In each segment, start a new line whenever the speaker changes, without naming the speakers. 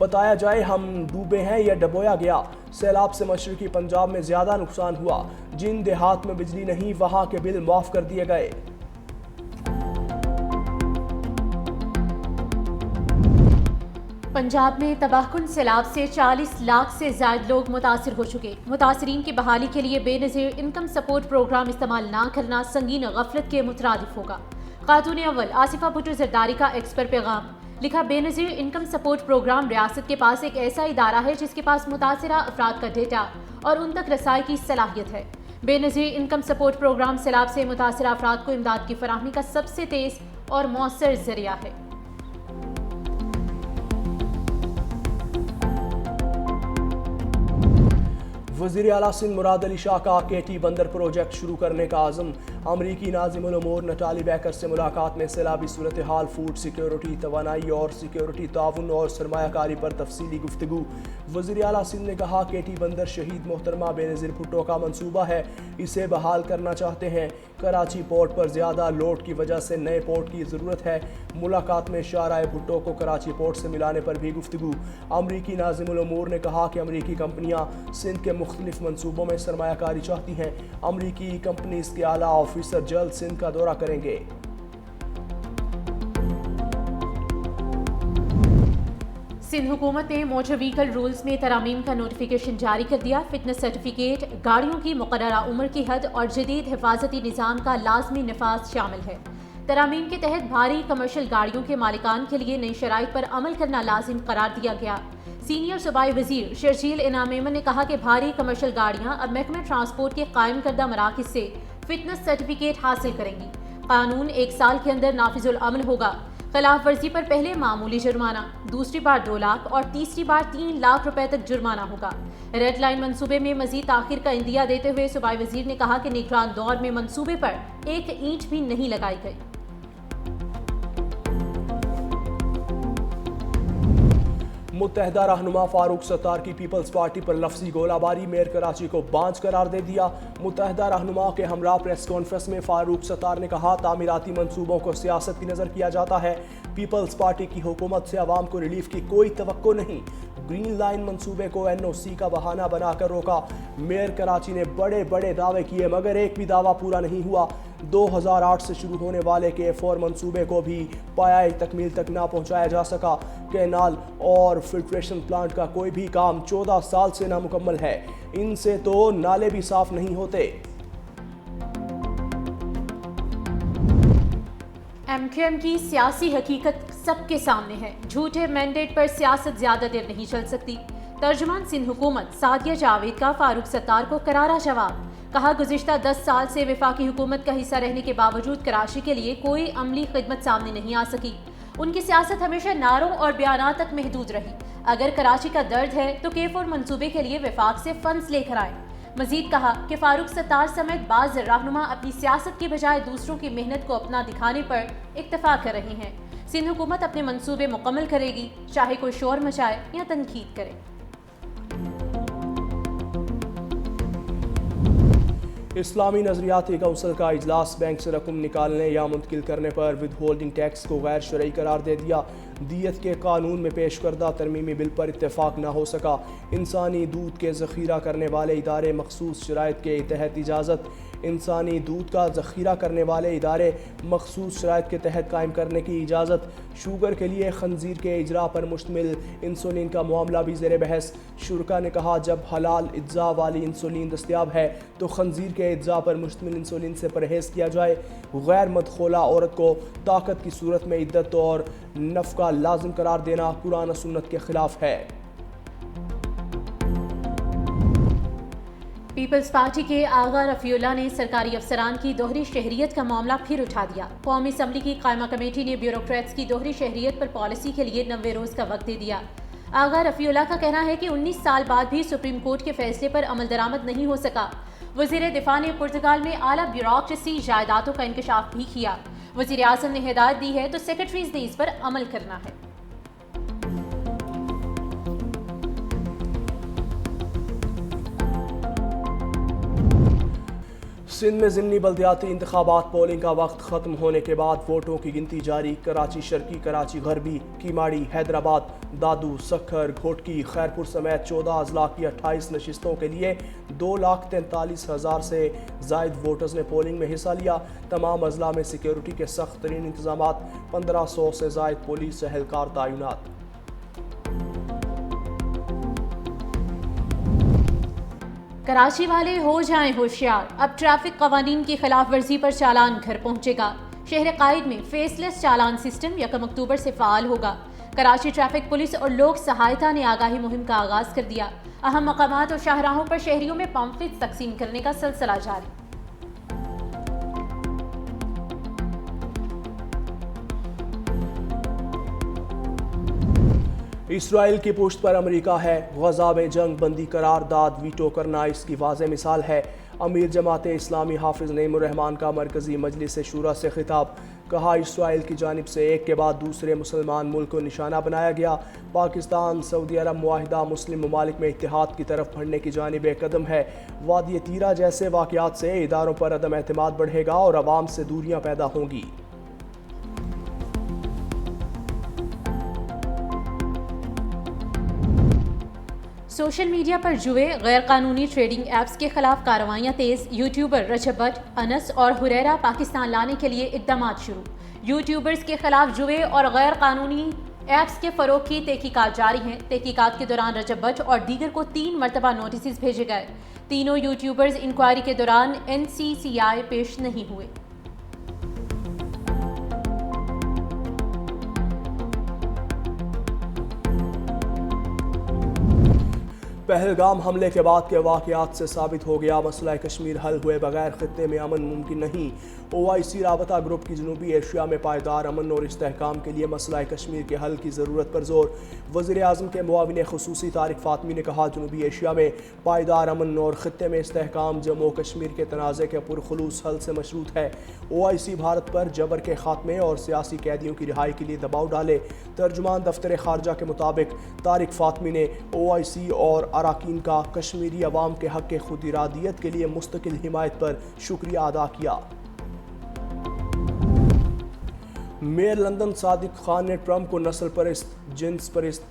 بتایا جائے ہم ڈوبے ہیں یا ڈبویا گیا۔ سیلاب سے مشرقی پنجاب میں زیادہ نقصان ہوا، جن دیہات میں بجلی نہیں وہاں کے بل معاف کر دیے گئے۔
پنجاب میں تباہ کن سیلاب سے 40 لاکھ سے زائد لوگ متاثر ہو چکے۔ متاثرین کی بحالی کے لیے بے نظیر انکم سپورٹ پروگرام استعمال نہ کرنا سنگین غفلت کے مترادف ہوگا۔ خاتون اول آصفہ بھٹو زرداری کا ایکس پر پیغام، لکھا بے نظیر انکم سپورٹ پروگرام ریاست کے پاس ایک ایسا ادارہ ہے جس کے پاس متاثرہ افراد کا ڈیٹا اور ان تک رسائی کی صلاحیت ہے۔ بے نظیر انکم سپورٹ پروگرام سیلاب سے متاثرہ افراد کو امداد کی فراہمی کا سب سے تیز اور مؤثر ذریعہ ہے۔
وزیر اعلیٰ سندھ مراد علی شاہ کا کیٹی بندر پروجیکٹ شروع کرنے کا عزم۔ امریکی ناظم الامور نٹالی بیکر سے ملاقات میں سیلابی صورتحال، فوڈ سیکیورٹی، توانائی اور سیکیورٹی تعاون اور سرمایہ کاری پر تفصیلی گفتگو۔ وزیر اعلیٰ سندھ نے کہا کیٹی بندر شہید محترمہ بے نظیر بھٹو کا منصوبہ ہے، اسے بحال کرنا چاہتے ہیں۔ کراچی پورٹ پر زیادہ لوڈ کی وجہ سے نئے پورٹ کی ضرورت ہے۔ ملاقات میں شاہراہ بھٹو کو کراچی پورٹ سے ملانے پر بھی گفتگو۔ امریکی ناظم الامور نے کہا کہ امریکی کمپنیاں سندھ کے مختلف منصوبوں میں سرمایہ کاری چاہتی ہیں۔ امریکی کمپنیز کے اعلیٰ آفیسر جلد سندھ کا دورہ کریں گے۔
سندھ حکومت نے موٹر وہیکل رولز میں ترامیم کا نوٹیفیکیشن جاری کر دیا۔ فٹنس سرٹیفکیٹ، گاڑیوں کی مقررہ عمر کی حد اور جدید حفاظتی نظام کا لازمی نفاذ شامل ہے۔ ترامیم کے تحت بھاری کمرشل گاڑیوں کے مالکان کے لیے نئی شرائط پر عمل کرنا لازم قرار دیا گیا۔ سینئر صوبائی وزیر شرجیل انعام ایمن نے کہا کہ بھاری کمرشل گاڑیاں اب محکمہ ٹرانسپورٹ کے قائم کردہ مراکز سے فٹنس سرٹیفکیٹ حاصل کریں گی۔ قانون 1 سال کے اندر نافذ العمل ہوگا۔ خلاف ورزی پر پہلے معمولی جرمانہ، دوسری بار 2 لاکھ اور تیسری بار 3 لاکھ روپے تک جرمانہ ہوگا۔ ریڈ لائن منصوبے میں مزید تاخیر کا عندیہ دیتے ہوئے صوبائی وزیر نے کہا کہ نگران دور میں منصوبے پر ایک اینٹ بھی نہیں لگائی گئی۔
متحدہ رہنما فاروق ستار کی پیپلز پارٹی پر لفظی گولہ باری، میئر کراچی کو بانجھ قرار دے دیا۔ متحدہ رہنما کے ہمراہ پریس کانفرنس میں فاروق ستار نے کہا تعمیراتی منصوبوں کو سیاست کی نظر کیا جاتا ہے۔ پیپلز پارٹی کی حکومت سے عوام کو ریلیف کی کوئی توقع نہیں۔ گرین لائن منصوبے کو NOC کا بہانہ بنا کر روکا۔ میئر کراچی نے بڑے بڑے دعوے کیے مگر ایک بھی دعویٰ پورا نہیں ہوا۔ 2008 سے شروع ہونے والے K4 منصوبے کو بھی پایۂ تکمیل تک نہ پہنچایا جا سکا۔ کینال اور فلٹریشن پلانٹ کا کوئی بھی کام 14 سال سے نامکمل ہے، ان سے تو نالے بھی صاف نہیں ہوتے۔
MQM کی سیاسی حقیقت سب کے سامنے ہے۔ جھوٹے مینڈیٹ پر سیاست زیادہ دیر نہیں چل سکتی۔ ترجمان سندھ حکومت سعدیہ جاوید کا فاروق ستار کو کرارا جواب، کہا گزشتہ 10 سال سے وفاقی حکومت کا حصہ رہنے کے باوجود کراچی کے لیے کوئی عملی خدمت سامنے نہیں آ سکی۔ ان کی سیاست ہمیشہ نعروں اور بیانات تک محدود رہی۔ اگر کراچی کا درد ہے تو K4 منصوبے کے لیے وفاق سے فنڈز لے کر آئیں۔ مزید کہا کہ فاروق ستار سمیت بعض رہنما اپنی سیاست کی بجائے دوسروں کی محنت کو اپنا دکھانے پر اکتفا کر رہے ہیں۔ سندھ حکومت اپنے منصوبے مکمل کرے گی، چاہے کوئی شور مچائے یا تنقید کرے۔
اسلامی نظریاتی کونسل کا اجلاس بینک سے رقم نکالنے یا منتقل کرنے پر ود ہولڈنگ ٹیکس کو غیر شرعی قرار دے دیا۔ دیت کے قانون میں پیش کردہ ترمیمی بل پر اتفاق نہ ہو سکا۔ انسانی دودھ کے ذخیرہ کرنے والے ادارے مخصوص شرائط کے تحت اجازت۔ انسانی دودھ کا ذخیرہ کرنے والے ادارے مخصوص شرائط کے تحت قائم کرنے کی اجازت۔ شوگر کے لیے خنزیر کے اجراء پر مشتمل انسولین کا معاملہ بھی زیر بحث۔ شرکا نے کہا جب حلال اجزاء والی انسولین دستیاب ہے تو خنزیر کے اجزاء پر مشتمل انسولین سے پرہیز کیا جائے۔ غیر مدخولہ عورت کو طاقت کی صورت میں عدت اور نفقہ لازم قرار دینا قرآن و سنت کے خلاف ہے۔
پیپلز پارٹی کے آغا رفیع اللہ نے سرکاری افسران کی دوہری شہریت کا معاملہ پھر اٹھا دیا۔ قومی اسمبلی کی قائمہ کمیٹی نے بیوروکریٹس کی دوہری شہریت پر پالیسی کے لیے 90 روز کا وقت دے دیا۔ آغا رفیع اللہ کا کہنا ہے کہ 19 سال بعد بھی سپریم کورٹ کے فیصلے پر عمل درآمد نہیں ہو سکا۔ وزیر دفاع نے پرتگال میں اعلیٰ بیوروکریسی جائیدادوں کا انکشاف بھی کیا۔ وزیر اعظم نے ہدایت دی ہے تو سیکرٹریز نے اس پر عمل کرنا ہے۔
سندھ میں ضمنی بلدیاتی انتخابات پولنگ کا وقت ختم ہونے کے بعد ووٹوں کی گنتی جاری۔ کراچی شرقی، کراچی غربی، کیماڑی، حیدرآباد، دادو، سکھر، گھوٹکی، خیرپور سمیت 14 اضلاع کی 28 نشستوں کے لیے 2,43,000 سے زائد ووٹرز نے پولنگ میں حصہ لیا۔ تمام اضلاع میں سیکیورٹی کے سخت ترین انتظامات، 1500 سے زائد پولیس اہلکار تعینات۔
کراچی والے ہو جائیں ہوشیار، اب ٹریفک قوانین کی خلاف ورزی پر چالان گھر پہنچے گا۔ شہر قائد میں فیس لیس چالان سسٹم 1 اکتوبر سے فعال ہوگا۔ کراچی ٹریفک پولیس اور لوک سہایتا نے آگاہی مہم کا آغاز کر دیا۔ اہم مقامات اور شاہراہوں پر شہریوں میں پمفلٹس تقسیم کرنے کا سلسلہ جاری۔
اسرائیل کی پشت پر امریکہ ہے، غزہ میں جنگ بندی قرارداد ویٹو کرنا اس کی واضح مثال ہے۔ امیر جماعت اسلامی حافظ نعیم الرحمان کا مرکزی مجلس شورا سے خطاب، کہا اسرائیل کی جانب سے ایک کے بعد دوسرے مسلمان ملک کو نشانہ بنایا گیا۔ پاکستان سعودی عرب معاہدہ مسلم ممالک میں اتحاد کی طرف بڑھنے کی جانب ایک قدم ہے۔ وادی تیرہ جیسے واقعات سے اداروں پر عدم اعتماد بڑھے گا اور عوام سے دوریاں پیدا ہوں گی۔
سوشل میڈیا پر جوئے، غیر قانونی ٹریڈنگ ایپس کے خلاف کارروائیاں تیز۔ یوٹیوبر رجب بٹ، انس اور ہریرا پاکستان لانے کے لیے اقدامات شروع۔ یوٹیوبرز کے خلاف جوئے اور غیر قانونی ایپس کے فروغ کی تحقیقات جاری ہیں۔ تحقیقات کے دوران رجب بٹ اور دیگر کو 3 مرتبہ نوٹسز بھیجے گئے۔ تینوں یوٹیوبرز انکوائری کے دوران NCCI پیش نہیں ہوئے۔
پہلگام حملے کے بعد کے واقعات سے ثابت ہو گیا، مسئلہ کشمیر حل ہوئے بغیر خطے میں امن ممکن نہیں۔ OIC رابطہ گروپ کی جنوبی ایشیا میں پائیدار امن اور استحکام کے لیے مسئلہ کشمیر کے حل کی ضرورت پر زور۔ وزیر اعظم کے معاون خصوصی طارق فاطمی نے کہا، جنوبی ایشیا میں پائیدار امن اور خطے میں استحکام جموں و کشمیر کے تنازع کے پرخلوص حل سے مشروط ہے۔ OIC بھارت پر جبر کے خاتمے اور سیاسی قیدیوں کی رہائی کے لیے دباؤ ڈالے۔ ترجمان دفتر خارجہ کے مطابق طارق فاطمی نے OIC اور اراکین کا کشمیری عوام کے حق خود ارادیت کے لیے مستقل حمایت پر شکریہ ادا کیا۔ میئر لندن صادق خان نے ٹرمپ کو نسل پرست، جنس پرست،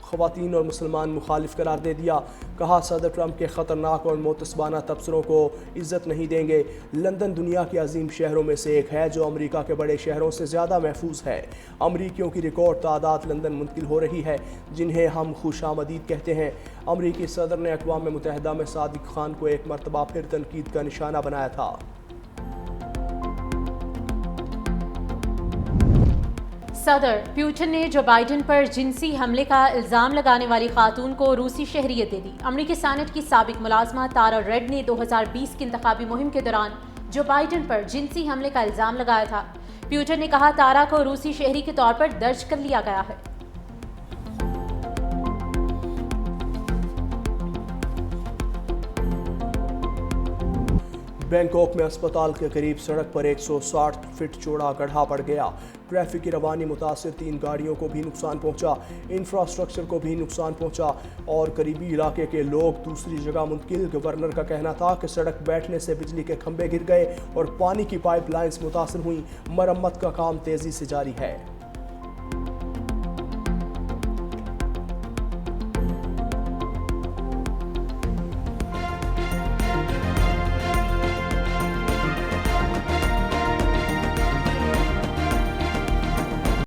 خواتین اور مسلمان مخالف قرار دے دیا۔ کہا، صدر ٹرمپ کے خطرناک اور متعصبانہ تبصروں کو عزت نہیں دیں گے۔ لندن دنیا کے عظیم شہروں میں سے ایک ہے جو امریکہ کے بڑے شہروں سے زیادہ محفوظ ہے۔ امریکیوں کی ریکارڈ تعداد لندن منتقل ہو رہی ہے، جنہیں ہم خوش آمدید کہتے ہیں۔ امریکی صدر نے اقوام متحدہ میں صادق خان کو ایک مرتبہ پھر تنقید کا نشانہ بنایا تھا۔
صدر پیوٹن نے جو بائیڈن پر جنسی حملے کا الزام لگانے والی خاتون کو روسی شہریت دے دی۔ امریکی سینٹ کی سابق ملازمہ تارا ریڈ نے 2020 کی انتخابی مہم کے دوران جو بائیڈن پر جنسی حملے کا الزام لگایا تھا۔ پیوٹن نے کہا، تارا کو روسی شہری کے طور پر درج کر لیا گیا ہے۔
بینکاک میں اسپتال کے قریب سڑک پر 160 فٹ چوڑا گڑھا پڑ گیا۔ ٹریفک کی روانی متاثر، 3 گاڑیوں کو بھی نقصان پہنچا، انفراسٹرکچر کو بھی نقصان پہنچا اور قریبی علاقے کے لوگ دوسری جگہ منتقل۔ گورنر کا کہنا تھا کہ سڑک بیٹھنے سے بجلی کے کھمبے گر گئے اور پانی کی پائپ لائنز متاثر ہوئیں۔ مرمت کا کام تیزی سے جاری ہے۔